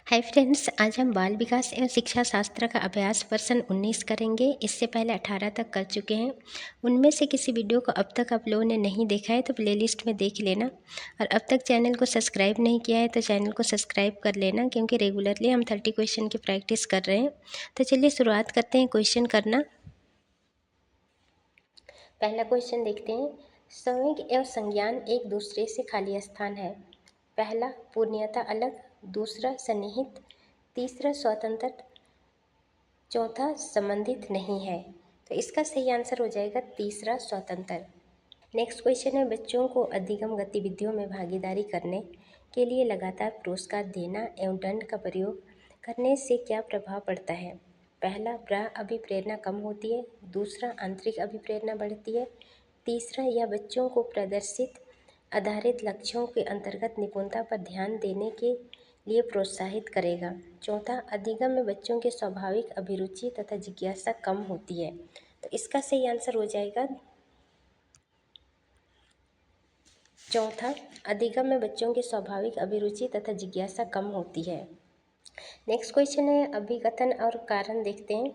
Hi friends, आज हम बाल विकास एवं शिक्षा शास्त्र का अभ्यास प्रश्न 19 करेंगे। इससे पहले 18 तक कर चुके हैं। उनमें से किसी वीडियो को अब तक आप लोगों ने नहीं देखा है तो प्लेलिस्ट में देख लेना, और अब तक चैनल को सब्सक्राइब नहीं किया है तो चैनल को सब्सक्राइब कर लेना, क्योंकि रेगुलरली हम 30 क्वेश्चन की प्रैक्टिस कर रहे हैं। तो चलिए शुरुआत करते हैं क्वेश्चन करना। पहला क्वेश्चन देखते हैं। संवेग एवं संज्ञान एक दूसरे से खाली स्थान है। पहला पूर्णतः अलग, दूसरा सन्निहित, तीसरा स्वतंत्र, चौथा संबंधित नहीं है। तो इसका सही आंसर हो जाएगा तीसरा स्वतंत्र। नेक्स्ट क्वेश्चन है, बच्चों को अधिगम गतिविधियों में भागीदारी करने के लिए लगातार पुरस्कार देना एवं दंड का प्रयोग करने से क्या प्रभाव पड़ता है। पहला बाह्य अभिप्रेरणा कम होती है, दूसरा आंतरिक अभिप्रेरणा बढ़ती है, तीसरा यह बच्चों को प्रदर्शित आधारित लक्ष्यों के अंतर्गत निपुणता पर ध्यान देने के लिए प्रोत्साहित करेगा, चौथा अधिगम में बच्चों की स्वाभाविक अभिरुचि तथा जिज्ञासा कम होती है। तो इसका सही आंसर हो जाएगा चौथा, अधिगम में बच्चों की स्वाभाविक अभिरुचि तथा जिज्ञासा कम होती है। नेक्स्ट क्वेश्चन है, अभिकथन और कारण देखते हैं।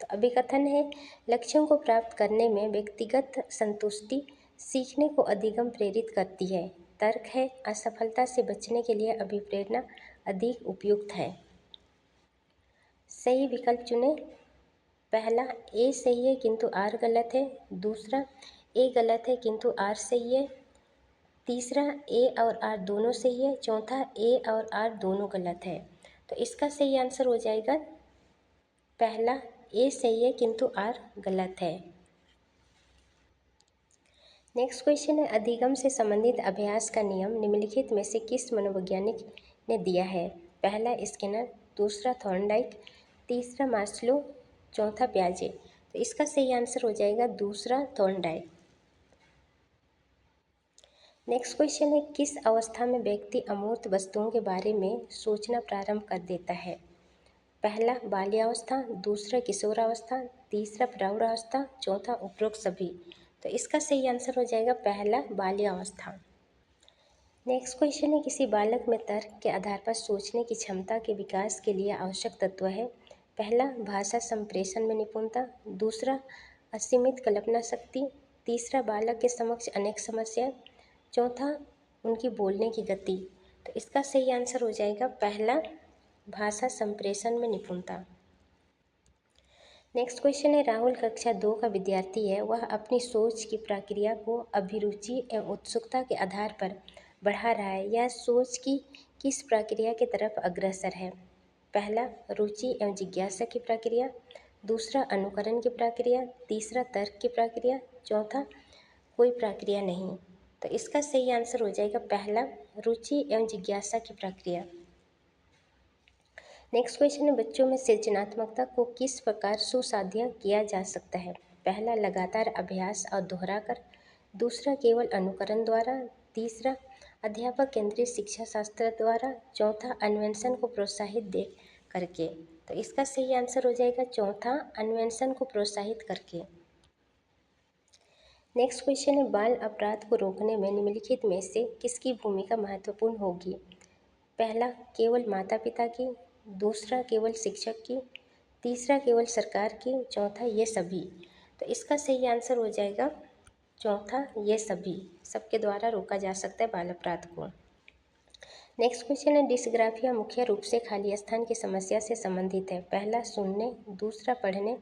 तो अभिकथन है, लक्ष्यों को प्राप्त करने में व्यक्तिगत संतुष्टि सीखने को अधिगम प्रेरित करती है। तर्क है, असफलता से बचने के लिए अभिप्रेरणा अधिक उपयुक्त है। सही विकल्प चुनें। पहला ए सही है किंतु आर गलत है, दूसरा ए गलत है किंतु आर सही है, तीसरा ए और आर दोनों सही है, चौथा ए और आर दोनों गलत है। तो इसका सही आंसर हो जाएगा पहला ए सही है किंतु आर गलत है। नेक्स्ट क्वेश्चन है, अधिगम से संबंधित अभ्यास का नियम निम्नलिखित में से किस मनोवैज्ञानिक ने दिया है। पहला स्किनर, दूसरा थॉर्नडाइक, तीसरा मास्लो, चौथा पियाजे। तो इसका सही आंसर हो जाएगा दूसरा थॉर्नडाइक। नेक्स्ट क्वेश्चन है, किस अवस्था में व्यक्ति अमूर्त वस्तुओं के बारे में सोचना प्रारंभ कर देता है। पहला बाल्यावस्था, दूसरा किशोरावस्था, तीसरा प्रौढ़ावस्था, चौथा उपरोक्त सभी। तो इसका सही आंसर हो जाएगा पहला बाल्यावस्था। नेक्स्ट क्वेश्चन है, किसी बालक में तर्क के आधार पर सोचने की क्षमता के विकास के लिए आवश्यक तत्व है। पहला भाषा संप्रेषण में निपुणता, दूसरा असीमित कल्पना शक्ति, तीसरा बालक के समक्ष अनेक समस्याएं, चौथा उनकी बोलने की गति। तो इसका सही आंसर हो जाएगा पहला भाषा संप्रेषण में निपुणता। नेक्स्ट क्वेश्चन है, राहुल कक्षा 2 का विद्यार्थी है। वह अपनी सोच की प्रक्रिया को अभिरुचि एवं उत्सुकता के आधार पर बढ़ा रहा है। यह सोच की किस प्रक्रिया की तरफ अग्रसर है। पहला रुचि एवं जिज्ञासा की प्रक्रिया, दूसरा अनुकरण की प्रक्रिया, तीसरा तर्क की प्रक्रिया, चौथा कोई प्रक्रिया नहीं। तो इसका सही आंसर हो जाएगा पहला रुचि एवं जिज्ञासा की प्रक्रिया। नेक्स्ट क्वेश्चन है, बच्चों में सृजनात्मकता को किस प्रकार सुसाध्य किया जा सकता है। पहला लगातार अभ्यास और दोहराकर, दूसरा केवल अनुकरण द्वारा, तीसरा अध्यापक केंद्रित शिक्षा शास्त्र द्वारा, चौथा अन्वेषण को प्रोत्साहित दे करके। तो इसका सही आंसर हो जाएगा चौथा अन्वेषण को प्रोत्साहित करके। नेक्स्ट क्वेश्चन है, बाल अपराध को रोकने में निम्नलिखित में से किसकी भूमिका महत्वपूर्ण होगी। पहला केवल माता पिता की, दूसरा केवल शिक्षक की, तीसरा केवल सरकार की, चौथा ये सभी। तो इसका सही आंसर हो जाएगा चौथा ये सभी, सबके द्वारा रोका जा सकता है बाल अपराध को। नेक्स्ट क्वेश्चन है, डिस्ग्राफिया मुख्य रूप से खाली स्थान की समस्या से संबंधित है। पहला सुनने, दूसरा पढ़ने,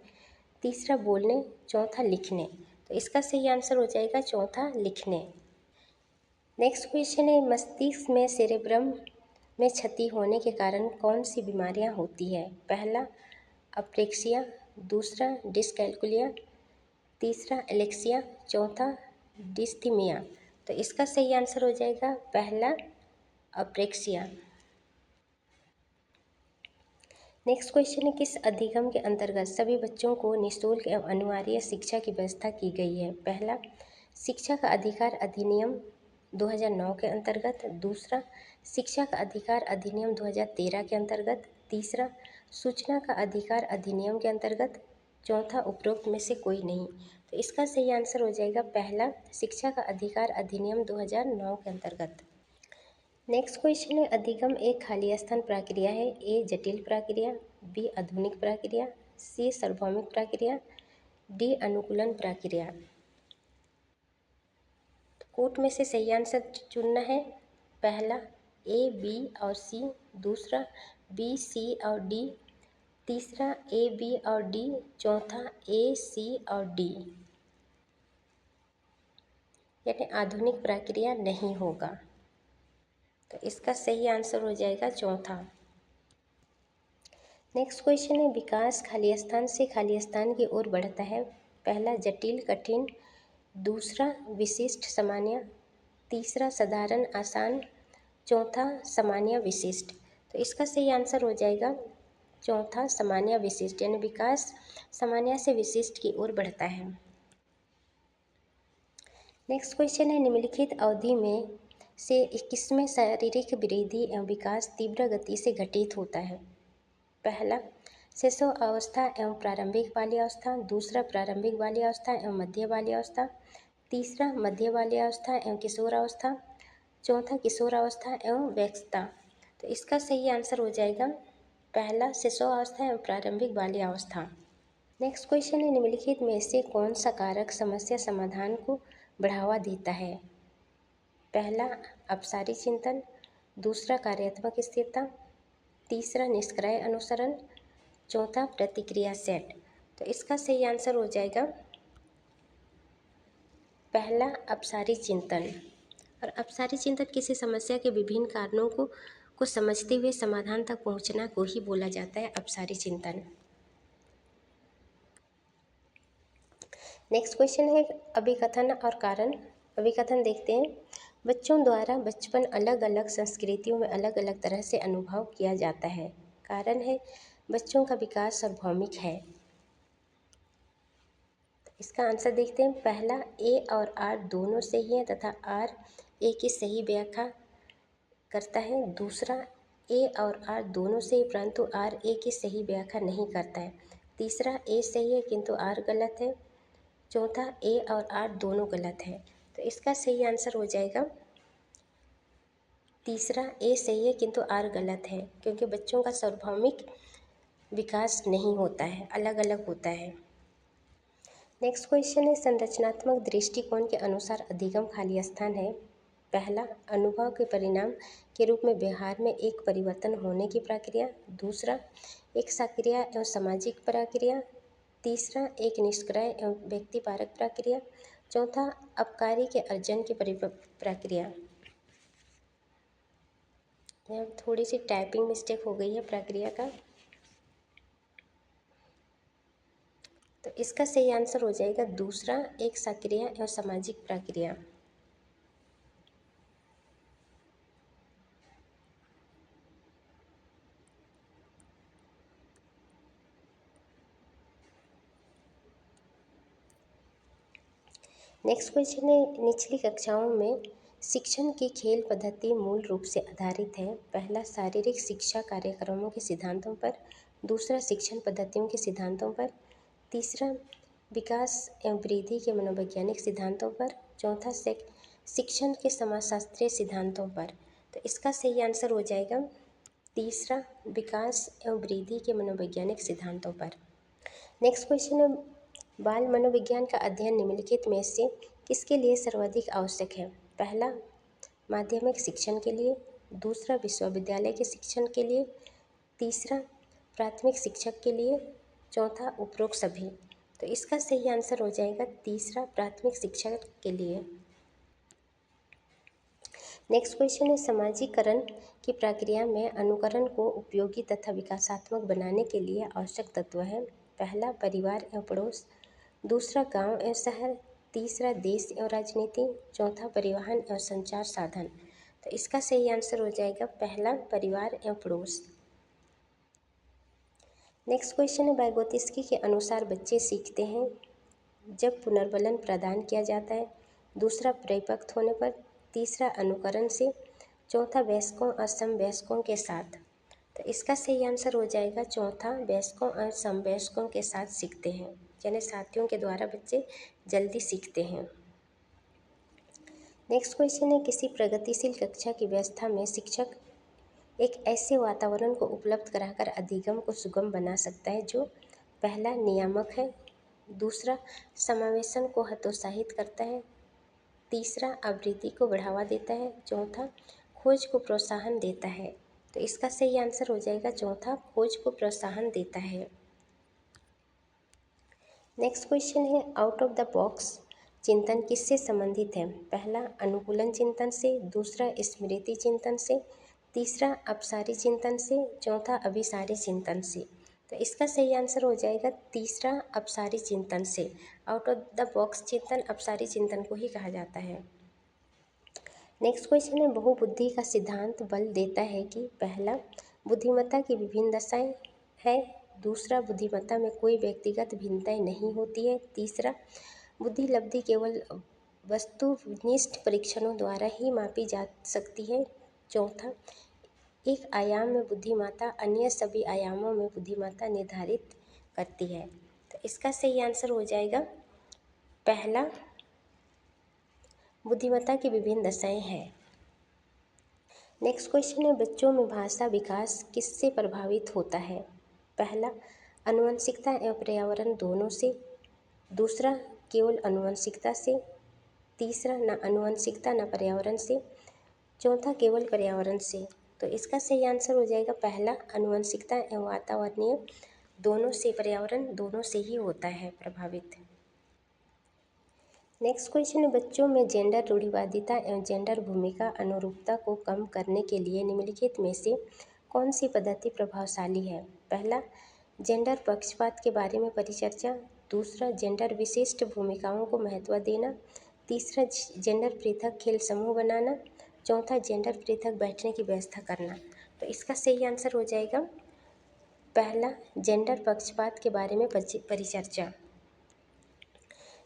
तीसरा बोलने, चौथा लिखने। तो इसका सही आंसर हो जाएगा चौथा लिखने। नेक्स्ट क्वेश्चन है, मस्तिष्क में सेरेब्रम में क्षति होने के कारण कौन सी बीमारियां होती है। पहला अप्रेक्सिया, दूसरा डिसकैल्कुलिया, तीसरा एलेक्सिया, चौथा डिस्थीमिया। तो इसका सही आंसर हो जाएगा पहला अप्रेक्सिया। नेक्स्ट क्वेश्चन है, किस अधिगम के अंतर्गत सभी बच्चों को निःशुल्क एवं अनिवार्य शिक्षा की व्यवस्था की गई है। पहला शिक्षा का अधिकार अधिनियम 2009 के अंतर्गत, दूसरा शिक्षा का अधिकार अधिनियम 2013 के अंतर्गत, तीसरा सूचना का अधिकार अधिनियम के अंतर्गत, चौथा उपरोक्त में से कोई नहीं। तो इसका सही आंसर हो जाएगा पहला शिक्षा का अधिकार अधिनियम 2009 के अंतर्गत। नेक्स्ट क्वेश्चन है, अधिगम एक खाली स्थान प्रक्रिया है। ए जटिल प्रक्रिया, बी आधुनिक प्रक्रिया, सी सार्वभौमिक प्रक्रिया, डी अनुकूलन प्रक्रिया। तो कोट में से सही आंसर चुनना है। पहला ए, बी और सी, दूसरा बी, सी और डी, तीसरा ए, बी और डी, चौथा ए, सी और डी। यानी आधुनिक प्रक्रिया नहीं होगा। तो इसका सही आंसर हो जाएगा चौथा। नेक्स्ट क्वेश्चन है, विकास खाली स्थान से खाली स्थान की ओर बढ़ता है। पहला जटिल कठिन, दूसरा विशिष्ट सामान्य, तीसरा साधारण आसान, चौथा सामान्य विशिष्ट। तो इसका सही आंसर हो जाएगा चौथा सामान्य विशिष्ट, यानी विकास सामान्य से विशिष्ट की ओर बढ़ता है। नेक्स्ट क्वेश्चन है, निम्नलिखित अवधि में से किसमें शारीरिक वृद्धि एवं विकास तीव्र गति से घटित होता है। पहला शैशव अवस्था एवं प्रारंभिक बाल्यावस्था, दूसरा प्रारंभिक बाल्यावस्था एवं मध्य बाल्यावस्था, तीसरा मध्य बाल्यावस्था एवं किशोरावस्था, चौथा किशोरावस्था एवं वयस्कता। तो इसका सही आंसर हो जाएगा पहला शैशव अवस्था एवं प्रारंभिक बाल्यावस्था। नेक्स्ट क्वेश्चन है, निम्नलिखित में से कौन सा कारक समस्या समाधान को बढ़ावा देता है। पहला अपसारी चिंतन, दूसरा कार्यात्मक स्थिरता, तीसरा निष्क्रिय अनुसरण, चौथा प्रतिक्रिया सेट। तो इसका सही आंसर हो जाएगा पहला अपसारी चिंतन। और अपसारी चिंतन किसी समस्या के विभिन्न कारणों को समझते हुए समाधान तक पहुंचना को ही बोला जाता है अपसारी चिंतन। नेक्स्ट क्वेश्चन है, अभिकथन और कारण। अभिकथन देखते हैं, बच्चों द्वारा बचपन अलग अलग संस्कृतियों में अलग अलग तरह से अनुभव किया जाता है। कारण है, बच्चों का विकास सार्वभौमिक है। इसका आंसर देखते हैं, पहला ए और आर दोनों सही है तथा आर ए की सही व्याख्या करता है। दूसरा ए और आर दोनों सही परंतु आर ए की सही व्याख्या नहीं करता है। तीसरा ए सही है किंतु आर गलत है। चौथा ए और आर दोनों गलत है। तो इसका सही आंसर हो जाएगा तीसरा ए सही है किंतु आर गलत है, क्योंकि बच्चों का सार्वभौमिक विकास नहीं होता है, अलग अलग होता है। नेक्स्ट क्वेश्चन है, संरचनात्मक दृष्टिकोण के अनुसार अधिगम खाली स्थान है। पहला अनुभव के परिणाम के रूप में व्यवहार में एक परिवर्तन होने की प्रक्रिया, दूसरा एक सक्रिय एवं सामाजिक प्रक्रिया, तीसरा एक निष्क्रिय एवं व्यक्तिपरक प्रक्रिया, चौथा अपकारी के अर्जन की प्रक्रिया। यहाँ थोड़ी सी टाइपिंग मिस्टेक हो गई है प्रक्रिया का। तो इसका सही आंसर हो जाएगा दूसरा एक सक्रिय एवं सामाजिक प्रक्रिया। नेक्स्ट क्वेश्चन है, निचली कक्षाओं में शिक्षण की खेल पद्धति मूल रूप से आधारित है। पहला शारीरिक शिक्षा कार्यक्रमों के सिद्धांतों पर, दूसरा शिक्षण पद्धतियों के सिद्धांतों पर, तीसरा विकास एवं वृद्धि के मनोवैज्ञानिक सिद्धांतों पर, चौथा शिक्षण के समाजशास्त्रीय सिद्धांतों पर। तो इसका सही आंसर हो जाएगा तीसरा विकास एवं वृद्धि के मनोवैज्ञानिक सिद्धांतों पर। नेक्स्ट क्वेश्चन है, बाल मनोविज्ञान का अध्ययन निम्नलिखित में से किसके लिए सर्वाधिक आवश्यक है। पहला माध्यमिक शिक्षण के लिए, दूसरा विश्वविद्यालय के शिक्षण के लिए, तीसरा प्राथमिक शिक्षक के लिए, चौथा उपरोक्त सभी। तो इसका सही आंसर हो जाएगा तीसरा प्राथमिक शिक्षक के लिए। नेक्स्ट क्वेश्चन है, समाजीकरण की प्रक्रिया में अनुकरण को उपयोगी तथा विकासात्मक बनाने के लिए आवश्यक तत्व है। पहला परिवार एवं पड़ोस, दूसरा गांव एवं शहर, तीसरा देश एवं राजनीति, चौथा परिवहन एवं संचार साधन। तो इसका सही आंसर हो जाएगा पहला परिवार एवं पड़ोस। नेक्स्ट क्वेश्चन है, वाइगोत्स्की के अनुसार बच्चे सीखते हैं जब पुनर्बलन प्रदान किया जाता है, दूसरा परिपक्व होने पर, तीसरा अनुकरण से, चौथा वयस्कों और समवयस्कों के साथ। तो इसका सही आंसर हो जाएगा चौथा वयस्कों और समवयस्कों के साथ सीखते हैं, यानी साथियों के द्वारा बच्चे जल्दी सीखते हैं। नेक्स्ट क्वेश्चन है, किसी प्रगतिशील कक्षा की व्यवस्था में शिक्षक एक ऐसे वातावरण को उपलब्ध कराकर अधिगम को सुगम बना सकता है जो पहला नियामक है, दूसरा समावेशन को हतोत्साहित करता है, तीसरा आवृत्ति को बढ़ावा देता है, चौथा खोज को प्रोत्साहन देता है। तो इसका सही आंसर हो जाएगा चौथा, खोज को प्रोत्साहन देता है। नेक्स्ट क्वेश्चन है, आउट ऑफ द बॉक्स चिंतन किससे संबंधित है? पहला अनुकूलन चिंतन से, दूसरा स्मृति चिंतन से, तीसरा अपसारी चिंतन से, चौथा अभिसारी चिंतन से। तो इसका सही आंसर हो जाएगा तीसरा, अपसारी चिंतन से। आउट ऑफ द बॉक्स चिंतन अपसारी चिंतन को ही कहा जाता है। नेक्स्ट क्वेश्चन है, बहुबुद्धि का सिद्धांत बल देता है कि पहला बुद्धिमत्ता की विभिन्न दशाएं है, दूसरा बुद्धिमत्ता में कोई व्यक्तिगत भिन्नताएं नहीं होती है, तीसरा बुद्धि लब्धि केवल वस्तुनिष्ठ परीक्षणों द्वारा ही मापी जा सकती है, चौथा एक आयाम में बुद्धिमत्ता अन्य सभी आयामों में बुद्धिमत्ता निर्धारित करती है। तो इसका सही आंसर हो जाएगा पहला, बुद्धिमत्ता की विभिन्न दशाएं हैं। नेक्स्ट क्वेश्चन है, बच्चों में भाषा विकास किससे प्रभावित होता है? पहला आनुवंशिकता एवं पर्यावरण दोनों से, दूसरा केवल आनुवंशिकता से, तीसरा न आनुवंशिकता न पर्यावरण से, चौथा केवल पर्यावरण से। तो इसका सही आंसर हो जाएगा पहला, आनुवंशिकता एवं वातावरणीय दोनों से, पर्यावरण दोनों से ही होता है प्रभावित। नेक्स्ट क्वेश्चन है, बच्चों में जेंडर रूढ़िवादिता एवं जेंडर भूमिका अनुरूपता को कम करने के लिए निम्नलिखित में से कौन सी पद्धति प्रभावशाली है? पहला जेंडर पक्षपात के बारे में परिचर्चा, दूसरा जेंडर विशिष्ट भूमिकाओं को महत्व देना, तीसरा जेंडर पृथक खेल समूह बनाना, चौथा जेंडर पृथक बैठने की व्यवस्था करना। तो इसका सही आंसर हो जाएगा पहला, जेंडर पक्षपात के बारे में परिचर्चा।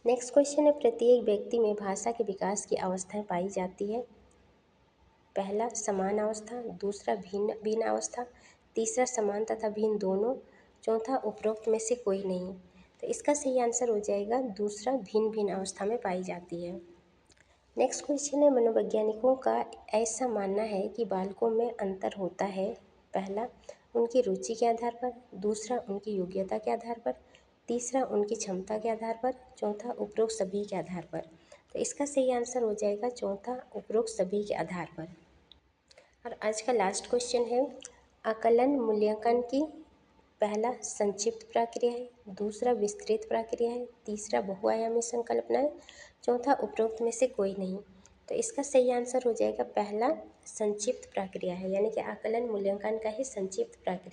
नेक्स्ट क्वेश्चन है, प्रत्येक व्यक्ति में भाषा के विकास की अवस्थाएं पाई जाती है। पहला समान अवस्था, दूसरा भिन्न भिन्न अवस्था, तीसरा समान तथा भिन्न दोनों, चौथा उपरोक्त में से कोई नहीं। तो इसका सही आंसर हो जाएगा दूसरा, भिन्न भिन्न अवस्था में पाई जाती है। नेक्स्ट क्वेश्चन है, मनोवैज्ञानिकों का ऐसा मानना है कि बालकों में अंतर होता है। पहला उनकी रुचि के आधार पर, दूसरा उनकी योग्यता के आधार पर, तीसरा उनकी क्षमता के आधार पर, चौथा उपरोक्त सभी के आधार पर। तो इसका सही आंसर हो जाएगा चौथा, उपरोक्त सभी के आधार पर। और आज का लास्ट क्वेश्चन है, आकलन मूल्यांकन की पहला संक्षिप्त प्रक्रिया है, दूसरा विस्तृत प्रक्रिया है, तीसरा बहुआयामी संकल्पना है, चौथा उपरोक्त में से कोई नहीं। तो इसका सही आंसर हो जाएगा पहला संक्षिप्त प्रक्रिया है, यानी कि आकलन मूल्यांकन का ही संक्षिप्त प्रक्रिया।